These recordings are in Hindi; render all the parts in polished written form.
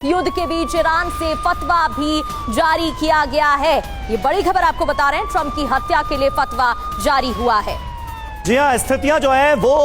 युद्ध के बीच ईरान से फतवा भी जारी किया गया है। ये बड़ी खबर आपको बता रहे हैं, ट्रंप की हत्या के लिए फतवा जारी हुआ है। जी हां, स्थितियां जो हैं वो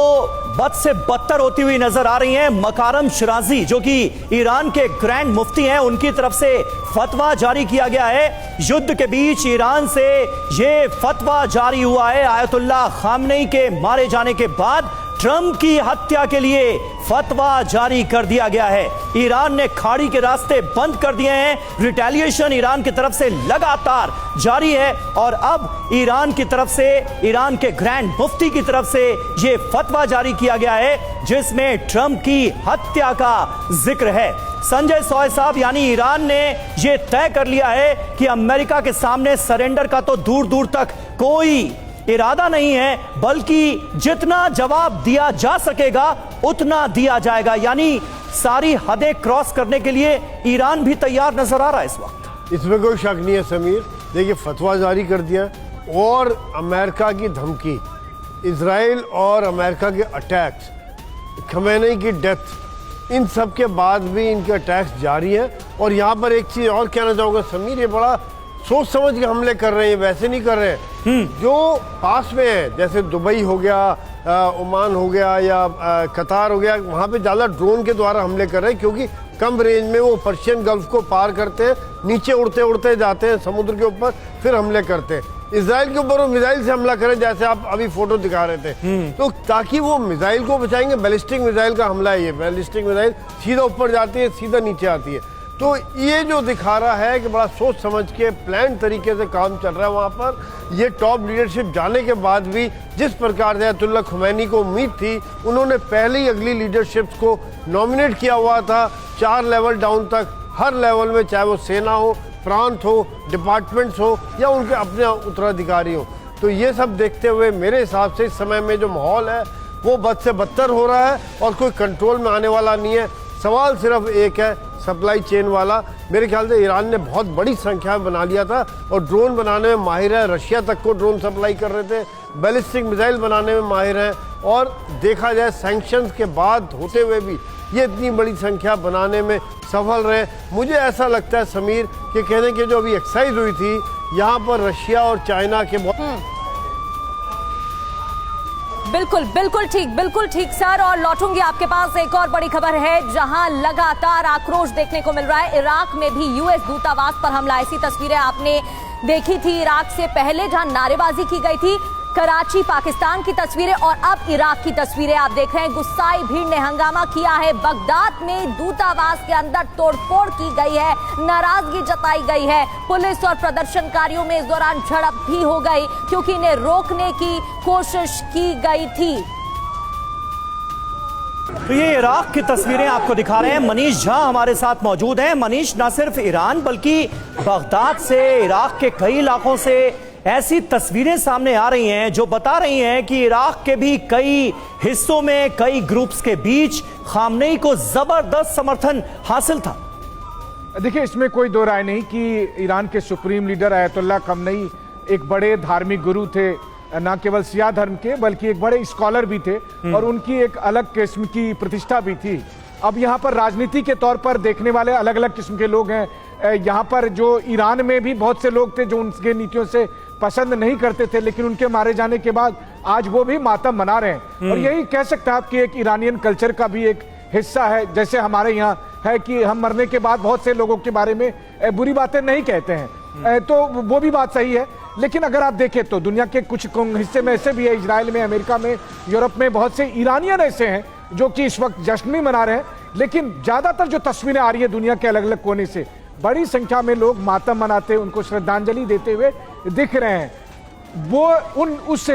बद से बदतर होती हुई नजर आ रही हैं। मकारम शिराजी जो कि ईरान के ग्रैंड मुफ्ती हैं, उनकी तरफ से फतवा जारी किया गया है। युद्ध के बीच ईरान से ये फतवा जारी हुआ है। आयतुल्लाह खामनेई के मारे जाने के बाद ट्रंप की हत्या के लिए फतवा जारी कर दिया गया है। ईरान ने खाड़ी के रास्ते बंद कर दिए हैं। रिटेलिएशन ईरान की तरफ से लगातार जारी है और अब ईरान की तरफ से, ईरान के ग्रैंड मुफ्ती की तरफ से यह फतवा जारी किया गया है जिसमें ट्रंप की हत्या का जिक्र है। संजय सॉय साहब, यानी ईरान ने यह तय कर लिया है कि अमेरिका के सामने सरेंडर का तो दूर दूर तक कोई इरादा नहीं है, बल्कि जितना जवाब दिया जा सकेगा उतना दिया जाएगा। यानी सारी हदें क्रॉस करने के लिए ईरान भी तैयार नजर आ रहा है इस वक्त। इसमें कोई शक नहीं है समीर। देखिए, फतवा जारी कर दिया और अमेरिका की धमकी, इजराइल और अमेरिका के अटैक्स, खमेनी की डेथ, इन सब के बाद भी इनके अटैक्स जारी हैं। और यहाँ पर एक चीज़ और कहना चाहूँगा समीर, ये बड़ा सोच समझ के हमले कर रहे हैं, वैसे नहीं कर रहे हैं। जो पास में है, जैसे दुबई हो गया, ओमान हो गया या कतार हो गया, वहाँ पे ज़्यादा ड्रोन के द्वारा हमले कर रहे हैं क्योंकि कम रेंज में वो पर्शियन गल्फ को पार करते हैं, नीचे उड़ते उड़ते जाते हैं समुद्र के ऊपर, फिर हमले करते हैं। इजराइल के ऊपर वो मिसाइल से हमला करें, जैसे आप अभी फोटो दिखा रहे थे, तो ताकि वो मिसाइल को बचाएंगे। बैलिस्टिक मिसाइल का हमला है ये। बैलिस्टिक मिसाइल सीधा ऊपर जाती है, सीधा नीचे आती है। तो ये जो दिखा रहा है कि बड़ा सोच समझ के प्लान तरीके से काम चल रहा है वहाँ पर। ये टॉप लीडरशिप जाने के बाद भी जिस प्रकार से आयतुल्लाह खुमैनी को उम्मीद थी, उन्होंने पहले ही अगली लीडरशिप्स को नॉमिनेट किया हुआ था 4 लेवल डाउन तक, हर लेवल में, चाहे वो सेना हो, प्रांत हो, डिपार्टमेंट्स हो या उनके अपने उत्तराधिकारी हो। तो ये सब देखते हुए मेरे हिसाब से इस समय में जो माहौल है वो बद से बदतर हो रहा है और कोई कंट्रोल में आने वाला नहीं है। सवाल सिर्फ एक है, सप्लाई चेन वाला। मेरे ख्याल से ईरान ने बहुत बड़ी संख्या में बना लिया था और ड्रोन बनाने में माहिर है। रशिया तक को ड्रोन सप्लाई कर रहे थे, बैलिस्टिक मिसाइल बनाने में माहिर हैं। और देखा जाए सैंक्शंस के बाद होते हुए भी ये इतनी बड़ी संख्या बनाने में सफल रहे। मुझे ऐसा लगता है समीर कि कहने की जो अभी एक्सरसाइज हुई थी यहाँ पर रशिया और चाइना के बिल्कुल ठीक सर। और लौटूंगी आपके पास, एक और बड़ी खबर है जहां लगातार आक्रोश देखने को मिल रहा है। इराक में भी यूएस दूतावास पर हमला। ऐसी तस्वीरें आपने देखी थी इराक से पहले जहां नारेबाजी की गई थी। कराची पाकिस्तान की तस्वीरें और अब इराक की तस्वीरें आप देख रहे हैं। गुस्साई भीड़ ने हंगामा किया है। बगदाद में दूतावास के अंदर तोड़फोड़ की गई है, नाराजगी जताई गई है। पुलिस और प्रदर्शनकारियों में इस दौरान झड़प भी हो गई क्योंकि इन्हें रोकने की कोशिश की गई थी। तो ये इराक की तस्वीरें आपको दिखा रहे हैं। मनीष झा हमारे साथ मौजूद हैं। मनीष, न सिर्फ ईरान बल्कि बगदाद से, इराक के कई इलाकों से ऐसी तस्वीरें सामने आ रही हैं जो बता रही हैं कि इराक के भी कई हिस्सों में कई ग्रुप्स के बीच खामनेई को जबरदस्त समर्थन हासिल था। देखिए, इसमें कोई दो राय नहीं कि ईरान के सुप्रीम लीडर आयतुल्लाह खामनेई एक बड़े धार्मिक गुरु थे, न केवल शिया धर्म के बल्कि एक बड़े स्कॉलर भी थे और उनकी एक अलग किस्म की प्रतिष्ठा भी थी। अब यहाँ पर राजनीति के तौर पर देखने वाले अलग अलग किस्म के लोग हैं। यहाँ पर जो ईरान में भी बहुत से लोग थे जो उनके नीतियों से पसंद नहीं करते थे, लेकिन उनके मारे जाने के बाद आज वो भी मातम मना रहे हैं। और यही कह सकते हैं आप कि एक ईरानियन कल्चर का भी एक हिस्सा है। जैसे हमारे यहाँ है कि हम मरने के बाद बहुत से लोगों के बारे में बुरी बातें नहीं कहते हैं, तो वो भी बात सही है। लेकिन अगर आप देखें तो दुनिया के कुछ हिस्से में ऐसे भी है, इजराइल में, अमेरिका में, यूरोप में बहुत से ईरानियन ऐसे हैं जो कि इस वक्त जश्न भी मना रहे हैं। लेकिन ज्यादातर जो तस्वीरें आ रही है दुनिया के अलग अलग कोने से, बड़ी संख्या में लोग मातम मनाते, उनको श्रद्धांजलि देते हुए दिख रहे हैं। वो उस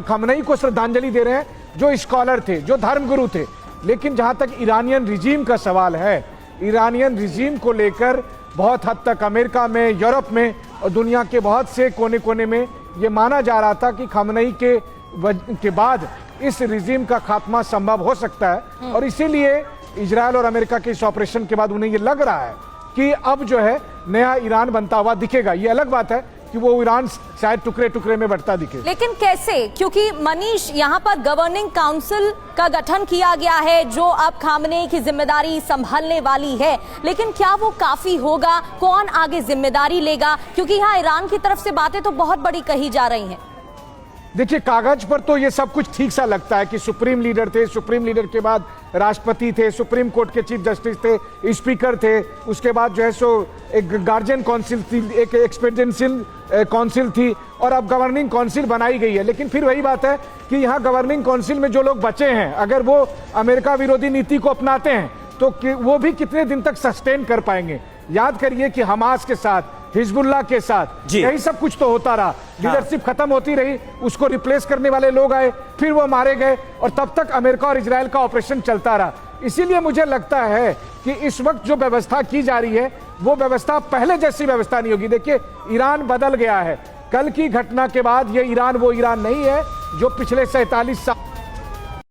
खामनेई को श्रद्धांजलि दे रहे हैं जो स्कॉलर थे, जो धर्मगुरु थे। लेकिन जहां तक ईरानियन रिजीम का सवाल है, ईरानियन रिजीम को लेकर बहुत हद तक अमेरिका में, यूरोप में और दुनिया के बहुत से कोने कोने में ये माना जा रहा था कि खामनेई के बाद इस रिजीम का खात्मा संभव हो सकता है। और इसीलिए इजराइल और अमेरिका के इस ऑपरेशन के बाद उन्हें ये लग रहा है कि अब जो है नया ईरान बनता हुआ दिखेगा। ये अलग बात है कि वो ईरान शायद टुकड़े टुकड़े में बढ़ता दिखे। लेकिन कैसे? क्योंकि मनीष, यहाँ पर गवर्निंग काउंसिल का गठन किया गया है जो अब खामनेई की जिम्मेदारी संभालने वाली है, लेकिन क्या वो काफी होगा? कौन आगे जिम्मेदारी लेगा? क्योंकि यहाँ ईरान की तरफ से बातें तो बहुत बड़ी कही जा रही हैं। देखिए, कागज पर तो ये सब कुछ ठीक सा लगता है कि सुप्रीम लीडर थे, सुप्रीम लीडर के बाद राष्ट्रपति थे, सुप्रीम कोर्ट के चीफ जस्टिस थे, स्पीकर थे, उसके बाद जो है सो एक गार्जियन काउंसिल थी, एक एक्सपेडिशनल काउंसिल थी, और अब गवर्निंग काउंसिल बनाई गई है। लेकिन फिर वही बात है कि यहाँ गवर्निंग काउंसिल में जो लोग बचे हैं, अगर वो अमेरिका विरोधी नीति को अपनाते हैं तो वो भी कितने दिन तक सस्टेन कर पाएंगे? याद करिए कि हमास के साथ, हिजबुल्लाह के साथ यही सब कुछ तो होता रहा। लीडरशिप खत्म होती रही, उसको रिप्लेस करने वाले लोग आए, फिर वो मारे गए, और तब तक अमेरिका और इजराइल का ऑपरेशन चलता रहा। इसीलिए मुझे लगता है कि इस वक्त जो व्यवस्था की जा रही है वो व्यवस्था पहले जैसी व्यवस्था नहीं होगी। देखिए, ईरान बदल गया है। कल की घटना के बाद ये ईरान वो ईरान नहीं है जो पिछले 47 साल